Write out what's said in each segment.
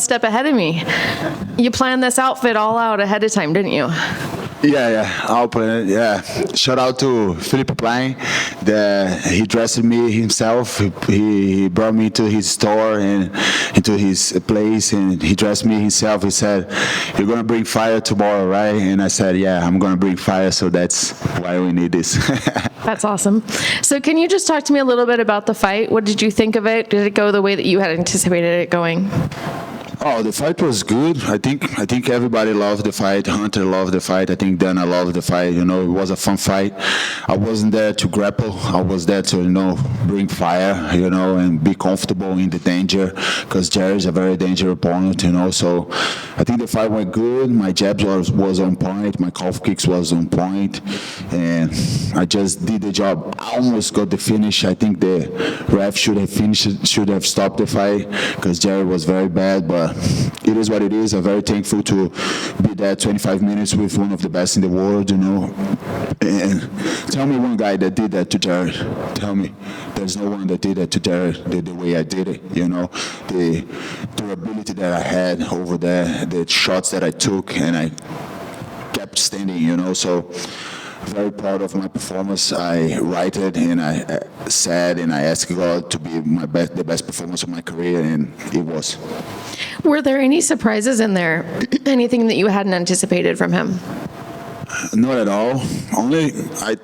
step ahead of me. You planned this outfit all out ahead of time, didn't you? Yeah, I'll play it. Yeah, shout out to Philippe Plein. He dressed me himself. He brought me to his store and into his place, and he dressed me himself. He said, "You're gonna bring fire tomorrow, right?" And I said, "Yeah, I'm gonna bring fire." So that's why we need this. That's awesome. So can you just talk to me a little bit about the fight? What did you think of it? Did it go the way that you had anticipated it going? Oh, the fight was good. I think everybody loved the fight. Hunter loved the fight. I think Dana loved the fight. You know, it was a fun fight. I wasn't there to grapple. I was there to, bring fire, and be comfortable in the danger, because Jared is a very dangerous opponent, So I think the fight went good. My jabs was on point. My calf kicks was on point, and I just did the job. I almost got the finish. I think the ref should have stopped the fight, because Jared was very bad, but it is what it is. I'm very thankful to be there 25 minutes with one of the best in the world, And tell me one guy that did that to Jared. Tell me. There's no one that did that to Jared the way I did it, The durability that I had over there, the shots that I took, and I kept standing, So very proud of my performance. I righted and I said and I asked God to be the best performance of my career, and it was. Were there any surprises in there? Anything that you hadn't anticipated from him? Not at all. Only I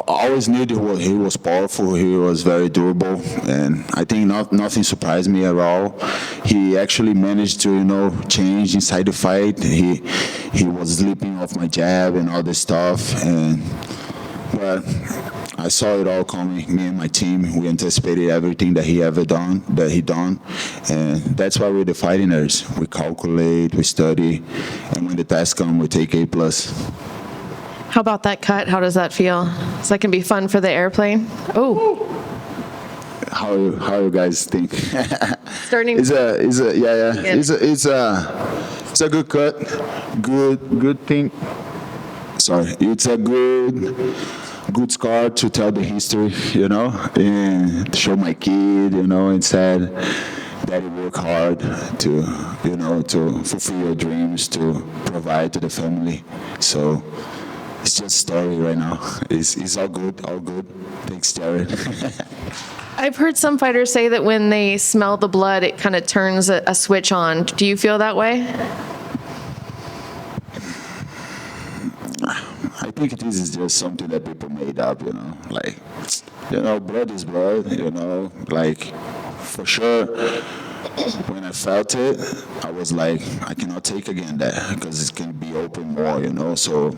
always knew he was powerful. He was very durable, and I think nothing surprised me at all. He actually managed to change inside the fight. He was slipping off my jab and all this stuff, but I saw it all coming. Me and my team, we anticipated everything that he done, and that's why we're the fighting nerds. We calculate, we study, and when the test comes, we take A+. How about that cut? How does that feel? Is that gonna be fun for the airplane? Oh. How you guys think? Starting. It's a good cut. Good thing. Sorry, it's a good scar to tell the history, and to show my kid, and said that he worked hard to, to fulfill your dreams, to provide to the family. So it's just a story right now. It's all good. Thanks, Jared. I've heard some fighters say that when they smell the blood, it kind of turns a switch on. Do you feel that way? I think this is just something that people made up, blood is blood, for sure. When I felt it, I was like, I cannot take again that, because it can be open more, so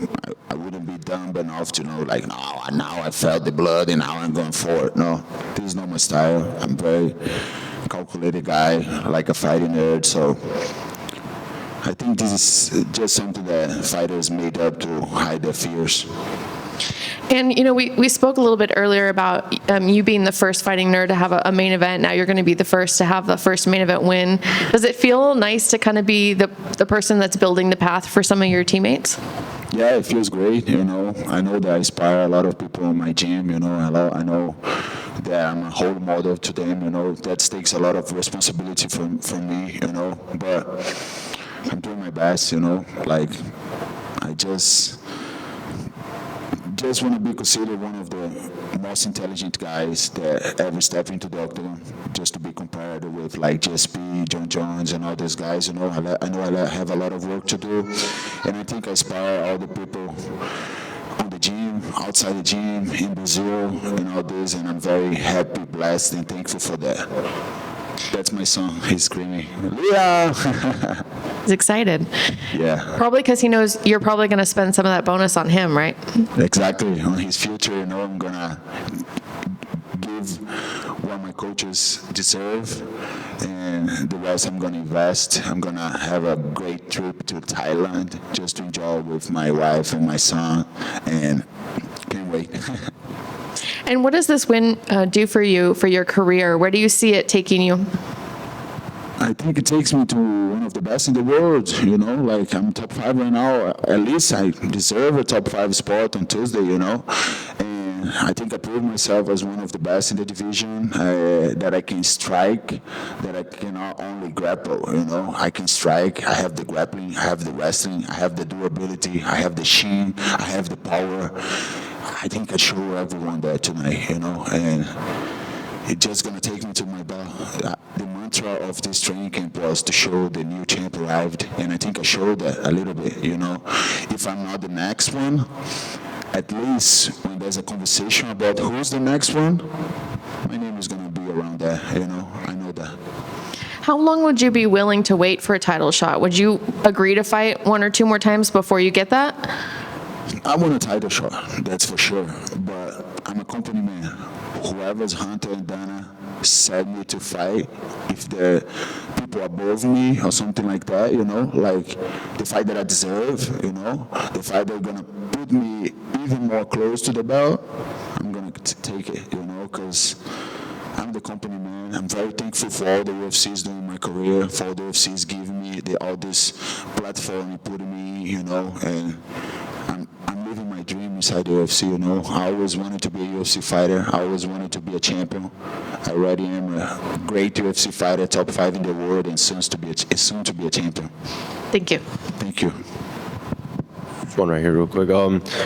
I wouldn't be dumb enough to know, now I felt the blood and now I'm going for it. No, this is not my style. I'm very calculated guy, like a fighting nerd, so I think this is just something that fighters made up to hide their fears. And, we spoke a little bit earlier about you being the first fighting nerd to have a main event. Now you're going to be the first to have the first main event win. Does it feel nice to kind of be the person that's building the path for some of your teammates? Yeah, it feels great, I know that I inspire a lot of people in my gym, I know that I'm a role model to them, that takes a lot of responsibility from me, but I'm doing my best, I just want to be considered one of the most intelligent guys that ever stepped into the octagon, just to be compared with GSP, John Jones, and all those guys. I know I have a lot of work to do, and I think I inspire all the people on the gym, outside the gym, in Brazil, and all this, and I'm very happy, blessed, and thankful for that. That's my son. He's screaming, Leah! He's excited. Yeah. Probably because he knows you're probably going to spend some of that bonus on him, right? Exactly. On his future, I'm going to give what my coaches deserve, and the rest I'm going to invest. I'm going to have a great trip to Thailand just to enjoy with my wife and my son, and can't wait. And what does this win do for you, for your career? Where do you see it taking you? I think it takes me to one of the best in the world, I'm top 5 right now. At least I deserve a top 5 spot on Tuesday, and I think I proved myself as one of the best in the division, that I can strike, that I can not only grapple, I can strike, I have the grappling, I have the wrestling, I have the durability, I have the sheen, I have the power. I think I show everyone that tonight, and it's just going to take me to my belt. The mantra of this training camp was to show the new champ arrived, and I think I showed that a little bit, If I'm not the next one, at least when there's a conversation about who's the next one, my name is going to be around there, I know that. How long would you be willing to wait for a title shot? Would you agree to fight 1 or 2 more times before you get that? I want a title shot, that's for sure, but I'm a company man. Whoever's Hunter and Dana said me to fight, if the people above me or something like that, like the fight that I deserve, the fight that's gonna put me even more close to the belt, I'm gonna take it, because I'm the company man. I'm very thankful for all the UFCs doing in my career, for all the UFCs giving me all this platform and putting me, and I'm living my dream inside the UFC, I always wanted to be a UFC fighter. I always wanted to be a champion. I already am a great UFC fighter, top 5 in the world, and soon to be a champion. Thank you. Thank you. One right here real quick.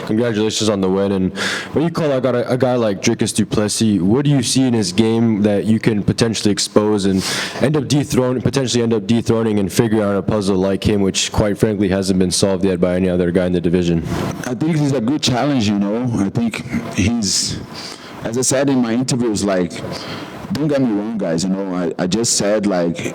Congratulations on the win. And when you call out a guy like Dricus du Plessis, what do you see in his game that you can potentially expose and potentially end up dethroning and figure out a puzzle like him, which quite frankly hasn't been solved yet by any other guy in the division? I think he's a good challenge, I think he's, as I said in my interviews, like, don't get me wrong, guys, I just said, like,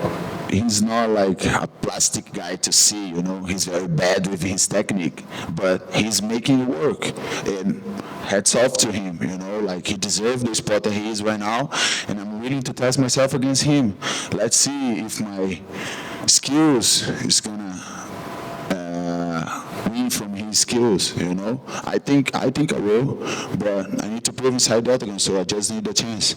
he's not like a plastic guy to see, he's very bad with his technique, but he's making it work, and hats off to him, like he deserves the spot that he is right now, and I'm willing to test myself against him. Let's see if my skills is gonna win from his skills, I think I will, but I need to prove inside the octagon, so I just need a chance.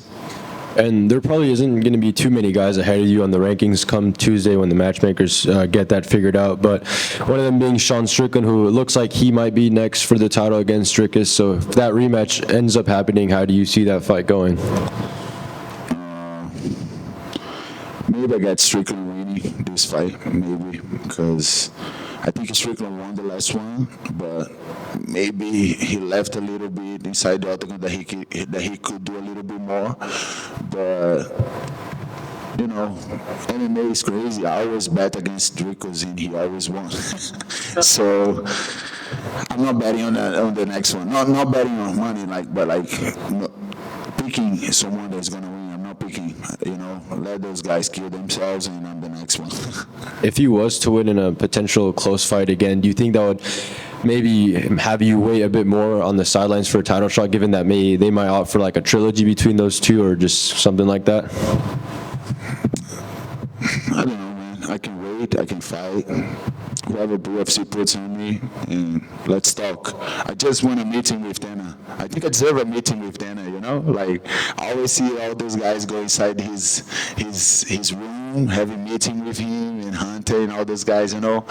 And there probably isn't going to be too many guys ahead of you on the rankings come Tuesday when the matchmakers get that figured out. But one of them being Sean Strickland, who it looks like he might be next for the title against Dricus. So if that rematch ends up happening, how do you see that fight going? Maybe I got Strickland winning this fight, maybe, because I think Strickland won the last one, but maybe he left a little bit inside the octagon that he could do a little bit more. But MMA is crazy. I always bet against Dricus and he always won. So I'm not betting on the next one. Not betting on money, picking someone that's gonna win. I'm not picking. Let those guys kill themselves, and I'm the next one. If he was to win in a potential close fight again, do you think that would maybe have you wait a bit more on the sidelines for a title shot, given that they might opt for like a trilogy between those two or just something like that? I don't know, man. I can wait. I can fight. Whoever UFC puts on me, and let's talk. I just want a meeting with Dana. I think I deserve a meeting with Dana, Like, I always see all those guys go inside his room, have a meeting with him and Hunter and all those guys, I want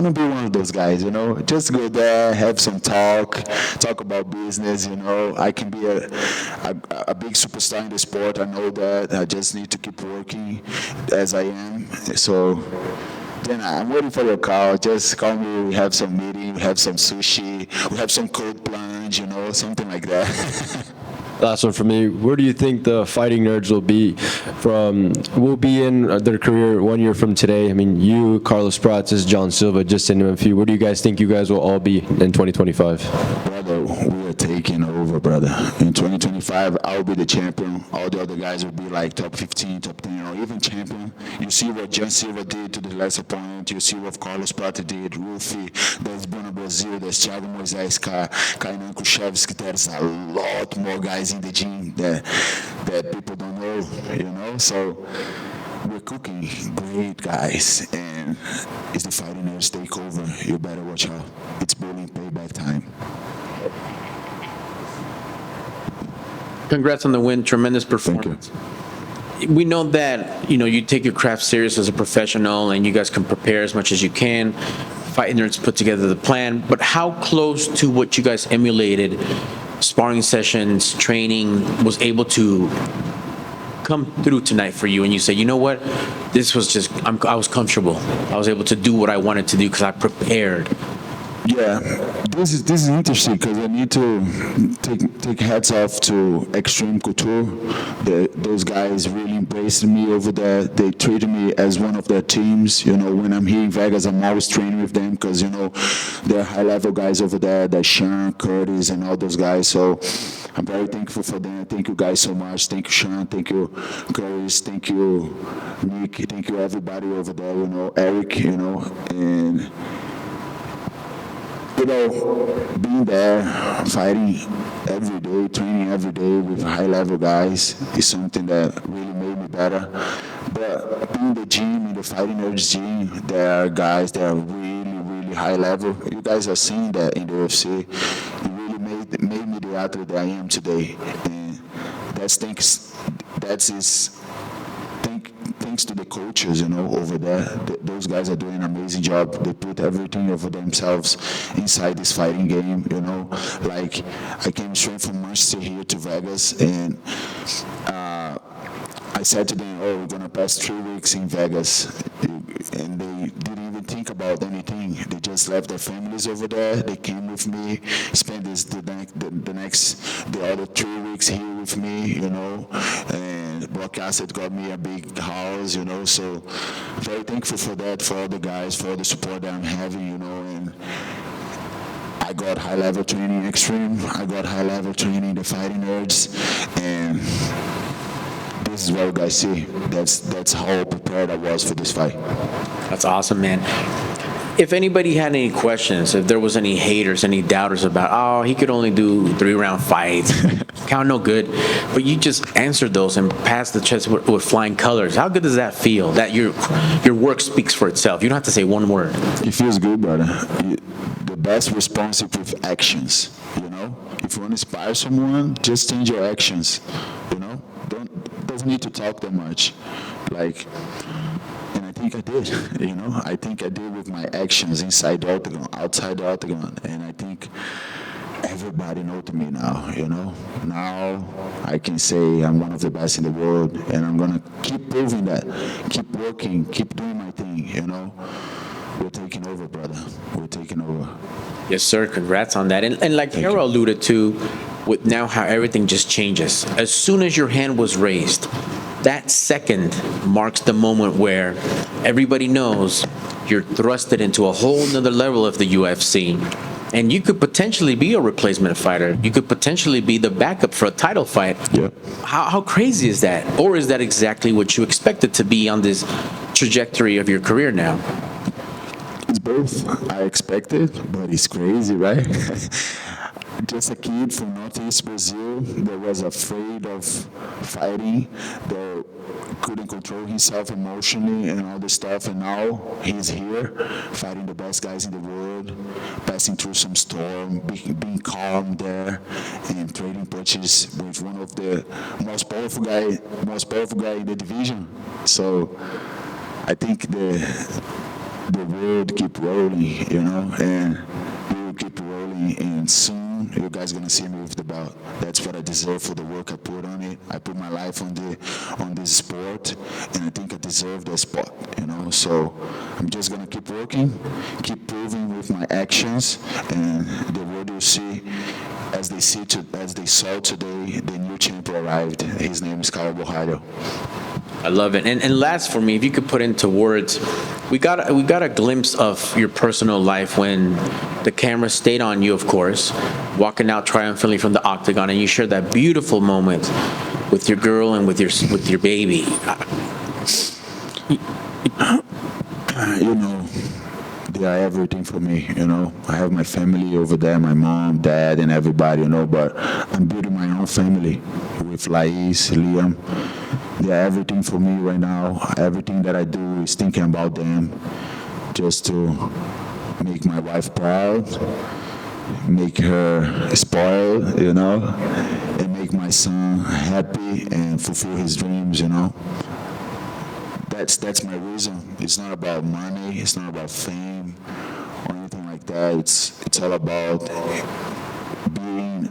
to be one of those guys, Just go there, have some talk about business, I can be a big superstar in the sport. I know that. I just need to keep working as I am. So then I'm waiting for your call. Just call me. We have some meeting. We have some sushi. We have some cold plunge, something like that. Last one for me. Where do you think the Fighting Nerds will be in their career 1 year from today? I mean, you, Carlos Prates, John Silva, just to name a few. Where do you guys think you guys will all be in 2025? Brother, we are taking over, brother. In 2025, I'll be the champion. All the other guys will be like top 15, top 10, or even champion. You see what John Silva did to the last opponent. You see what Carlos Prates did, Rufi, there's Bruno Brazil, there's Thiago Moisés, Kainan Kushevski. There's a lot more guys in the gym that people don't know, So we're cooking great guys, and it's the Fighting Nerds takeover. You better watch out. It's bullying payback time. Congrats on the win. Tremendous performance. We know that, you take your craft serious as a professional and you guys can prepare as much as you can. Fighting Nerds put together the plan, but how close to what you guys emulated sparring sessions, training was able to come through tonight for you, and you say, you know what, this was just, I was comfortable. I was able to do what I wanted to do because I prepared. Yeah, this is interesting because I need to take hats off to Extreme Couture. Those guys really embraced me over there. They treated me as one of their teams. You know, when I'm here in Vegas, I'm always training with them because, you know, they're high-level guys over there. They're Sean, Curtis, and all those guys. So I'm very thankful for them. Thank you guys so much. Thank you, Sean. Thank you, Curtis. Thank you, Nick. Thank you, everybody over there. You know, Eric. You know, and you know, being there, fighting every day, training every day with high-level guys is something that really made me better. But in the gym, in the Fighting Nerds gym, there are guys that are really, really high level. You guys are seeing that in the UFC. It really made me the athlete that I am today. And thanks to the coaches, you know, over there. Those guys are doing an amazing job. They put everything over themselves inside this fighting game, you know. Like, I came straight from Manchester here to Vegas, and I said to them, oh, we're going to pass 3 weeks in Vegas. And they didn't even think about anything. They just left their families over there. They came with me, spent the other 3 weeks here with me, you know, and broadcasted, got me a big house, you know, so very thankful for that, for all the guys, for all the support that I'm having, you know, and I got high-level training Extreme, I got high-level training the Fighting Nerds, and this is what you guys see. That's how prepared I was for this fight. That's awesome, man. If anybody had any questions, if there was any haters, any doubters about, oh, he could only do 3-round fights, count no good, but you just answered those and passed the chest with flying colors. How good does that feel? That your work speaks for itself. You don't have to say one word. It feels good, brother. The best response is with actions, you know? If you want to inspire someone, just change your actions, you know? Doesn't need to talk that much. Like, and I think I did, you know? I think I did with my actions inside the octagon, outside the octagon, and I think everybody knows me now, you know? Now I can say I'm one of the best in the world, and I'm gonna keep proving that, keep working, keep doing my thing, you know? We're taking over, brother. We're taking over. Yes, sir. Congrats on that. And like Harold alluded to, with now how everything just changes. As soon as your hand was raised, that second marks the moment where everybody knows you're thrusted into a whole nother level of the UFC. And you could potentially be a replacement fighter. You could potentially be the backup for a title fight. Yeah. How crazy is that? Or is that exactly what you expected to be on this trajectory of your career now? It's both. I expected, but it's crazy, right? Just a kid from Northeast Brazil that was afraid of fighting, that couldn't control himself emotionally and all this stuff, and now he's here fighting the best guys in the world, passing through some storm, being calm there, and trading punches with one of the most powerful guy in the division. So I think the world keep rolling, you know, and we will keep rolling, and soon you guys gonna see me with the belt. That's what I deserve for the work I put on it. I put my life on this sport, and I think I deserve that spot, you know. So I'm just gonna keep working, keep proving with my actions, and the world will see. As they saw today, the new champion arrived. His name is Caio Borralho. I love it. And last for me, if you could put into words, we got a glimpse of your personal life when the camera stayed on you, of course, walking out triumphantly from the octagon, and you shared that beautiful moment with your girl and with your baby. You know, they are everything for me, you know. I have my family over there, my mom, dad, and everybody, you know, but I'm building my own family with Lais, Liam. They are everything for me right now. Everything that I do is thinking about them, just to make my wife proud, make her spoiled, you know, and make my son happy and fulfill his dreams, you know. That's my reason. It's not about money. It's not about fame or anything like that. It's all about being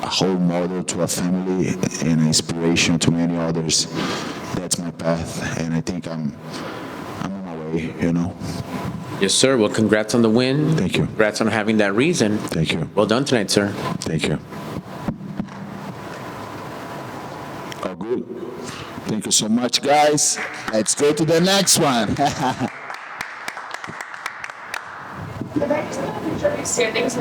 a role model to a family and an inspiration to many others. That's my path, and I think I'm on my way, you know. Yes, sir. Well, congrats on the win. Thank you. Congrats on having that reason. Thank you. Well done tonight, sir. Thank you. Oh, good. Thank you so much, guys. Let's go to the next one. Standings